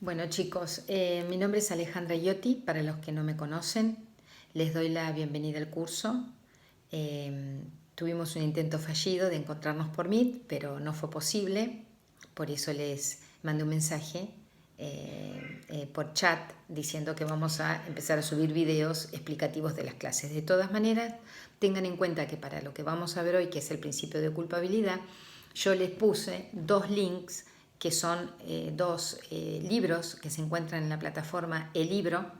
Bueno chicos, mi nombre es Alejandra Iotti, para los que no me conocen, les doy la bienvenida al curso. Tuvimos un intento fallido de encontrarnos por Meet, pero no fue posible, por eso les mandé un mensaje por chat diciendo que vamos a empezar a subir videos explicativos de las clases. De todas maneras, tengan en cuenta que para lo que vamos a ver hoy, que es el principio de culpabilidad, yo les puse dos links que son dos libros que se encuentran en la plataforma El Libro,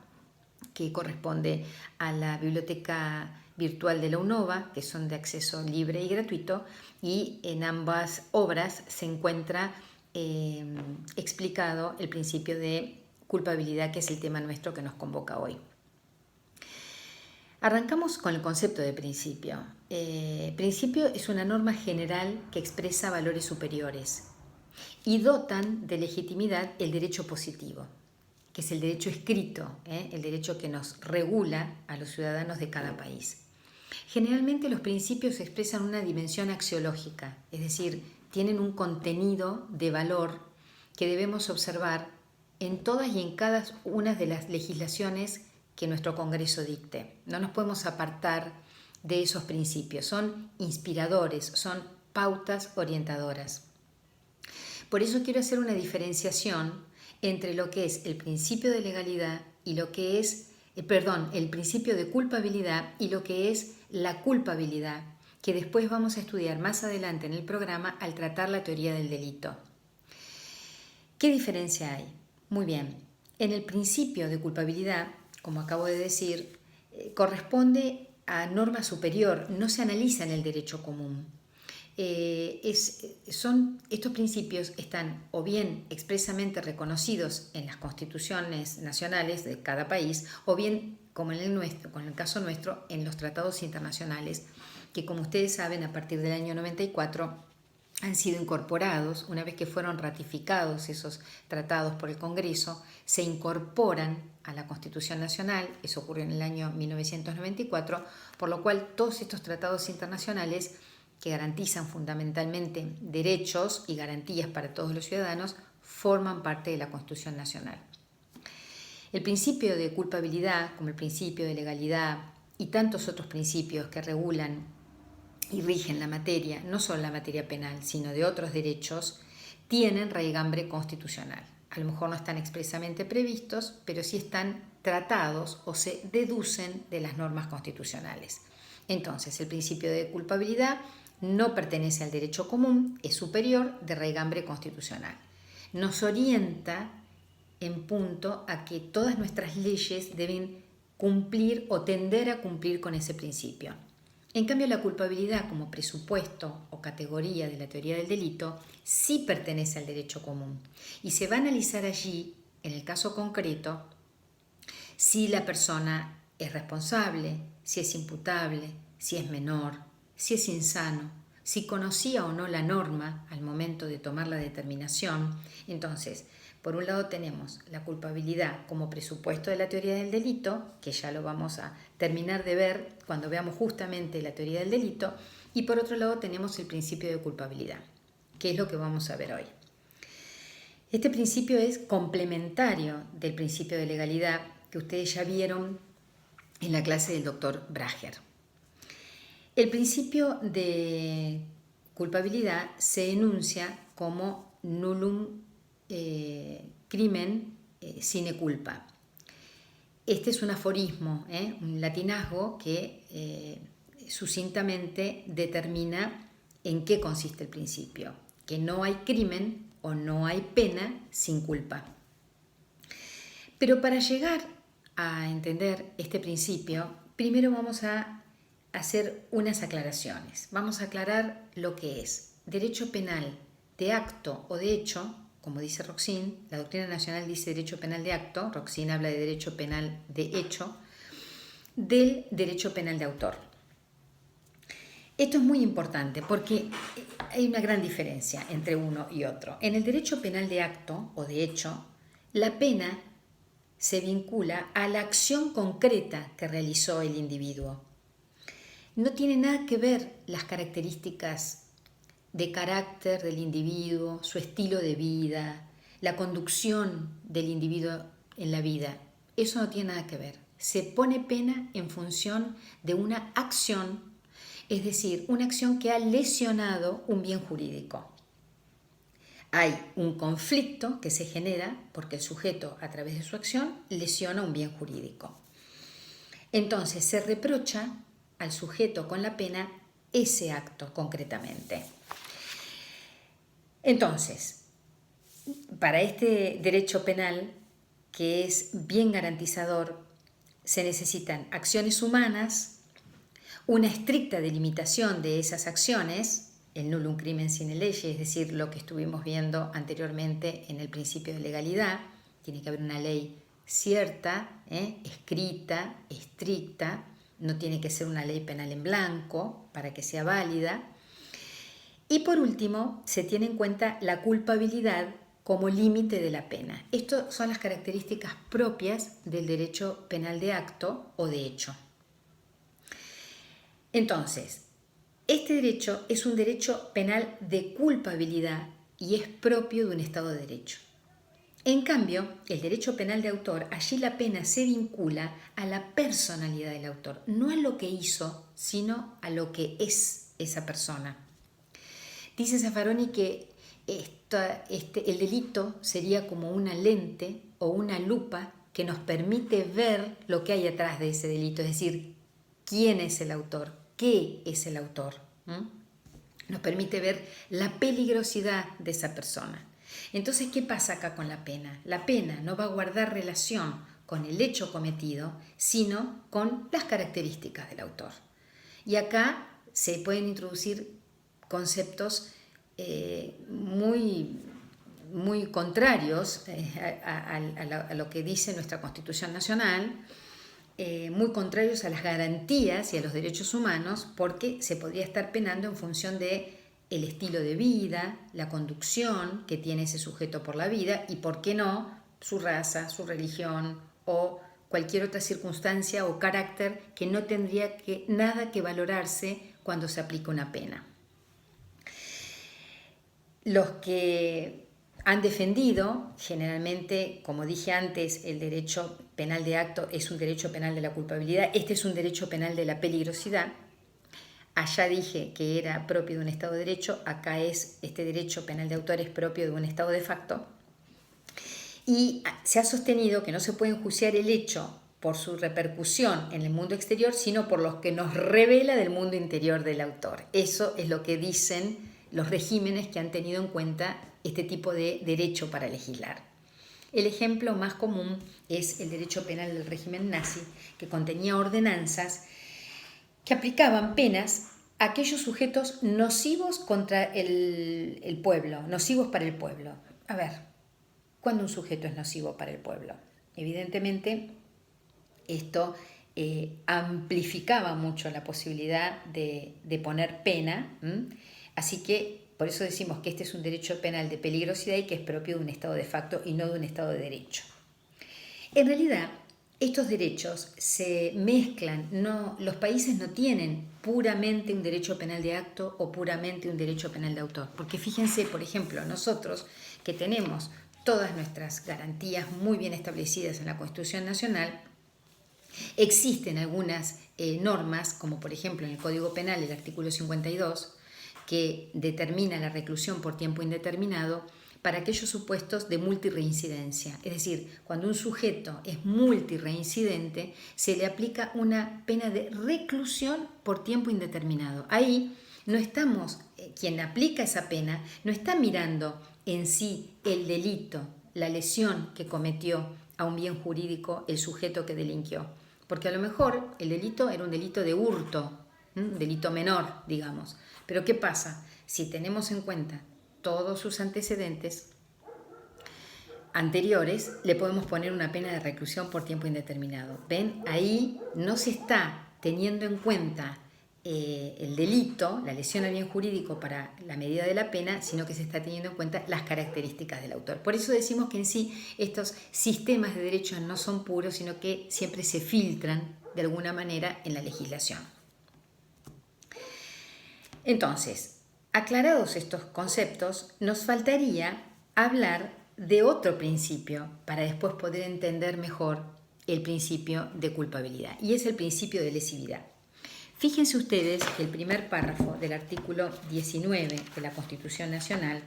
que corresponde a la biblioteca virtual de la UNOVA, que son de acceso libre y gratuito, y en ambas obras se encuentra explicado el principio de culpabilidad, que es el tema nuestro que nos convoca hoy. Arrancamos con el concepto de principio. Principio es una norma general que expresa valores superiores y dotan de legitimidad el derecho positivo, que es el derecho escrito, el derecho que nos regula a los ciudadanos de cada país. Generalmente los principios expresan una dimensión axiológica, es decir, tienen un contenido de valor que debemos observar en todas y en cada una de las legislaciones que nuestro Congreso dicte. No nos podemos apartar de esos principios, son inspiradores, son pautas orientadoras. Por eso quiero hacer una diferenciación entre lo que es el principio de legalidad y lo que es, el principio de culpabilidad y lo que es la culpabilidad, que después vamos a estudiar más adelante en el programa al tratar la teoría del delito. ¿Qué diferencia hay? Muy bien, en el principio de culpabilidad, como acabo de decir, corresponde a norma superior, no se analiza en el derecho común. Estos principios están o bien expresamente reconocidos en las constituciones nacionales de cada país o bien, como en el caso nuestro, en los tratados internacionales que, como ustedes saben, a partir del año 94 han sido incorporados. Una vez que fueron ratificados esos tratados por el Congreso, se incorporan a la Constitución Nacional. Eso ocurrió en el año 1994, por lo cual todos estos tratados internacionales que garantizan fundamentalmente derechos y garantías para todos los ciudadanos, forman parte de la Constitución Nacional. El principio de culpabilidad, como el principio de legalidad y tantos otros principios que regulan y rigen la materia, no solo la materia penal, sino de otros derechos, tienen raigambre constitucional. A lo mejor no están expresamente previstos, pero sí están tratados o se deducen de las normas constitucionales. Entonces, el principio de culpabilidad no pertenece al derecho común, es superior, de raigambre constitucional. Nos orienta en punto a que todas nuestras leyes deben cumplir o tender a cumplir con ese principio. En cambio, la culpabilidad como presupuesto o categoría de la teoría del delito sí pertenece al derecho común y se va a analizar allí, en el caso concreto, si la persona es responsable, si es imputable, si es menor, si es insano, si conocía o no la norma al momento de tomar la determinación. Entonces, por un lado tenemos la culpabilidad como presupuesto de la teoría del delito, que ya lo vamos a terminar de ver cuando veamos justamente la teoría del delito, y por otro lado tenemos el principio de culpabilidad, que es lo que vamos a ver hoy. Este principio es complementario del principio de legalidad que ustedes ya vieron en la clase del doctor Brager. El principio de culpabilidad se enuncia como nullum crimen sine culpa. Este es un aforismo, un latinazgo que sucintamente determina en qué consiste el principio, que no hay crimen o no hay pena sin culpa. Pero para llegar a entender este principio, primero vamos a hacer unas aclaraciones. Vamos a aclarar lo que es derecho penal de acto o de hecho, como dice Roxin. La doctrina nacional dice derecho penal de acto, Roxin habla de derecho penal de hecho, del derecho penal de autor. Esto es muy importante porque hay una gran diferencia entre uno y otro. En el derecho penal de acto o de hecho, la pena se vincula a la acción concreta que realizó el individuo. No tiene nada que ver las características de carácter del individuo, su estilo de vida, la conducción del individuo en la vida. Eso no tiene nada que ver. Se pone pena en función de una acción, es decir, una acción que ha lesionado un bien jurídico. Hay un conflicto que se genera porque el sujeto, a través de su acción, lesiona un bien jurídico. Entonces, se reprocha al sujeto con la pena ese acto concretamente. Entonces, para este derecho penal, que es bien garantizador, se necesitan acciones humanas, una estricta delimitación de esas acciones, el nullum crimen sine lege, es decir, lo que estuvimos viendo anteriormente en el principio de legalidad. Tiene que haber una ley cierta, escrita, estricta, no tiene que ser una ley penal en blanco para que sea válida. Y por último, se tiene en cuenta la culpabilidad como límite de la pena. Estas son las características propias del derecho penal de acto o de hecho. Entonces, este derecho es un derecho penal de culpabilidad y es propio de un Estado de Derecho. En cambio, el derecho penal de autor, allí la pena se vincula a la personalidad del autor, no a lo que hizo, sino a lo que es esa persona. Dice Zaffaroni que el delito sería como una lente o una lupa que nos permite ver lo que hay atrás de ese delito, es decir, quién es el autor, qué es el autor. Nos permite ver la peligrosidad de esa persona. Entonces, ¿qué pasa acá con la pena? La pena no va a guardar relación con el hecho cometido, sino con las características del autor. Y acá se pueden introducir conceptos muy contrarios a lo que dice nuestra Constitución Nacional, muy contrarios a las garantías y a los derechos humanos, porque se podría estar penando en función de el estilo de vida, la conducción que tiene ese sujeto por la vida y, por qué no, su raza, su religión o cualquier otra circunstancia o carácter que no tendría nada que valorarse cuando se aplica una pena. Los que han defendido, generalmente, como dije antes, el derecho penal de acto es un derecho penal de la culpabilidad, este es un derecho penal de la peligrosidad. Allá dije que era propio de un Estado de Derecho, acá este derecho penal de autor es propio de un Estado de facto. Y se ha sostenido que no se puede enjuiciar el hecho por su repercusión en el mundo exterior, sino por lo que nos revela del mundo interior del autor. Eso es lo que dicen los regímenes que han tenido en cuenta este tipo de derecho para legislar. El ejemplo más común es el derecho penal del régimen nazi, que contenía ordenanzas que aplicaban penas a aquellos sujetos nocivos contra el pueblo, nocivos para el pueblo. A ver, ¿cuándo un sujeto es nocivo para el pueblo? Evidentemente, esto amplificaba mucho la posibilidad de poner pena, así que por eso decimos que este es un derecho penal de peligrosidad y que es propio de un Estado de facto y no de un Estado de Derecho. En realidad, estos derechos se mezclan, los países no tienen puramente un derecho penal de acto o puramente un derecho penal de autor, porque fíjense, por ejemplo, nosotros que tenemos todas nuestras garantías muy bien establecidas en la Constitución Nacional, existen algunas normas, como por ejemplo en el Código Penal, el artículo 52, que determina la reclusión por tiempo indeterminado para aquellos supuestos de multirreincidencia. Es decir, cuando un sujeto es multireincidente, se le aplica una pena de reclusión por tiempo indeterminado. Ahí no estamos, quien aplica esa pena, no está mirando en sí el delito, la lesión que cometió a un bien jurídico el sujeto que delinquió. Porque a lo mejor el delito era un delito de hurto, un delito menor, digamos. Pero ¿qué pasa? Si tenemos en cuenta todos sus antecedentes anteriores, le podemos poner una pena de reclusión por tiempo indeterminado. ¿Ven? Ahí no se está teniendo en cuenta el delito, la lesión al bien jurídico para la medida de la pena, sino que se está teniendo en cuenta las características del autor. Por eso decimos que en sí estos sistemas de derechos no son puros, sino que siempre se filtran de alguna manera en la legislación. Entonces, aclarados estos conceptos, nos faltaría hablar de otro principio para después poder entender mejor el principio de culpabilidad, y es el principio de lesividad. Fíjense ustedes que el primer párrafo del artículo 19 de la Constitución Nacional,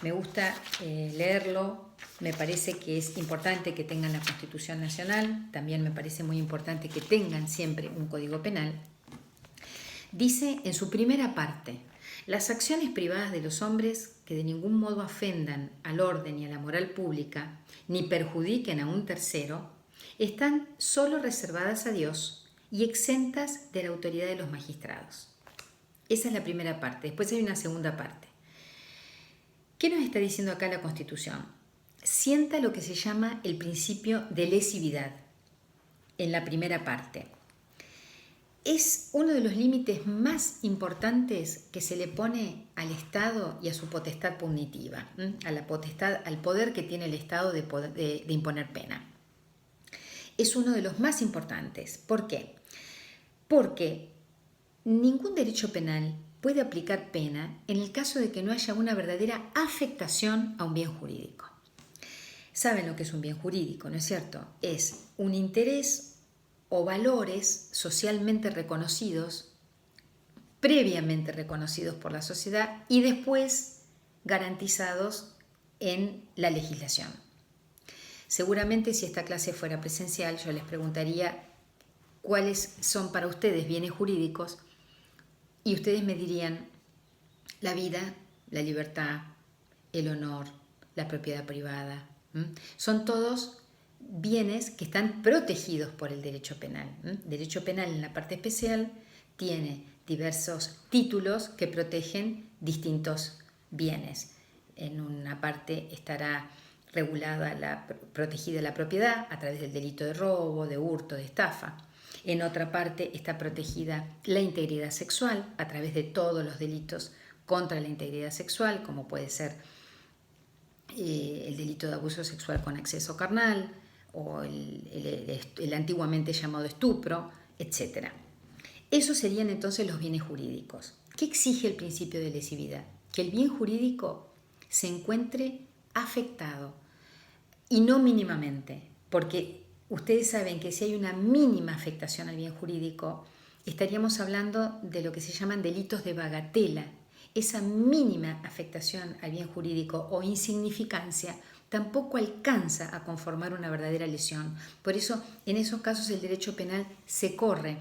me gusta leerlo, me parece que es importante que tengan la Constitución Nacional, también me parece muy importante que tengan siempre un Código Penal. Dice en su primera parte: las acciones privadas de los hombres que de ningún modo ofendan al orden y a la moral pública, ni perjudiquen a un tercero, están solo reservadas a Dios y exentas de la autoridad de los magistrados. Esa es la primera parte. Después hay una segunda parte. ¿Qué nos está diciendo acá la Constitución? Sienta lo que se llama el principio de lesividad en la primera parte. Es uno de los límites más importantes que se le pone al Estado y a su potestad punitiva, a la potestad, al poder que tiene el Estado de imponer pena. Es uno de los más importantes. ¿Por qué? Porque ningún derecho penal puede aplicar pena en el caso de que no haya una verdadera afectación a un bien jurídico. ¿Saben lo que es un bien jurídico, no es cierto? Es un interés o valores socialmente reconocidos, previamente reconocidos por la sociedad y después garantizados en la legislación. Seguramente si esta clase fuera presencial, yo les preguntaría cuáles son para ustedes bienes jurídicos y ustedes me dirían la vida, la libertad, el honor, la propiedad privada. Son todos bienes que están protegidos por el derecho penal. Derecho penal en la parte especial tiene diversos títulos que protegen distintos bienes. En una parte estará regulada, protegida la propiedad a través del delito de robo, de hurto, de estafa. En otra parte está protegida la integridad sexual a través de todos los delitos contra la integridad sexual, como puede ser el delito de abuso sexual con acceso carnal o el antiguamente llamado estupro, etc. Esos serían entonces los bienes jurídicos. ¿Qué exige el principio de lesividad? Que el bien jurídico se encuentre afectado y no mínimamente, porque ustedes saben que si hay una mínima afectación al bien jurídico, estaríamos hablando de lo que se llaman delitos de bagatela. Esa mínima afectación al bien jurídico o insignificancia tampoco alcanza a conformar una verdadera lesión. Por eso, en esos casos el derecho penal se corre.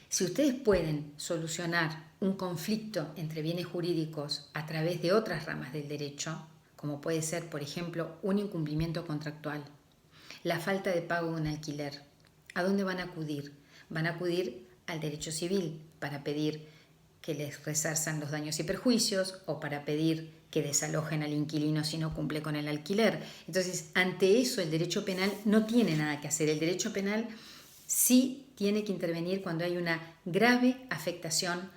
Si ustedes pueden solucionar un conflicto entre bienes jurídicos a través de otras ramas del derecho, como puede ser, por ejemplo, un incumplimiento contractual, la falta de pago de un alquiler, ¿a dónde van a acudir? Van a acudir al derecho civil para pedir que les resarzan los daños y perjuicios o para pedir que desalojen al inquilino si no cumple con el alquiler. Entonces, ante eso el derecho penal no tiene nada que hacer. El derecho penal sí tiene que intervenir cuando hay una grave afectación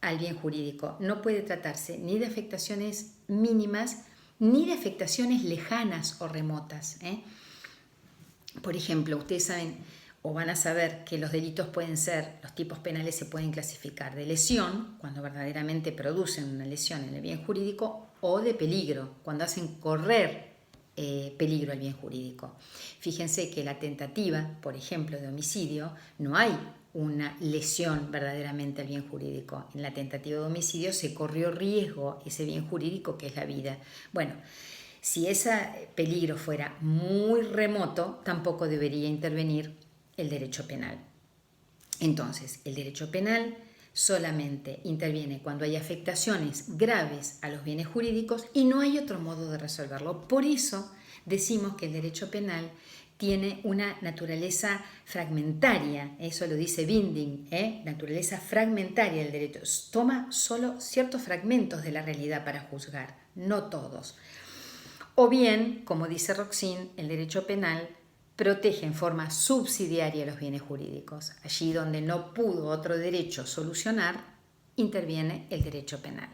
al bien jurídico. No puede tratarse ni de afectaciones mínimas ni de afectaciones lejanas o remotas. Por ejemplo, ustedes saben o van a saber que los delitos pueden ser, los tipos penales se pueden clasificar de lesión, cuando verdaderamente producen una lesión en el bien jurídico, o de peligro, cuando hacen correr peligro al bien jurídico. Fíjense que la tentativa, por ejemplo, de homicidio, no hay una lesión verdaderamente al bien jurídico. En la tentativa de homicidio se corrió riesgo ese bien jurídico que es la vida. Bueno, si ese peligro fuera muy remoto, tampoco debería intervenir el derecho penal. Entonces, el derecho penal solamente interviene cuando hay afectaciones graves a los bienes jurídicos y no hay otro modo de resolverlo. Por eso decimos que el derecho penal tiene una naturaleza fragmentaria, eso lo dice Binding, naturaleza fragmentaria del derecho. Toma solo ciertos fragmentos de la realidad para juzgar, no todos. O bien, como dice Roxin, el derecho penal protege en forma subsidiaria los bienes jurídicos. Allí donde no pudo otro derecho solucionar, interviene el derecho penal.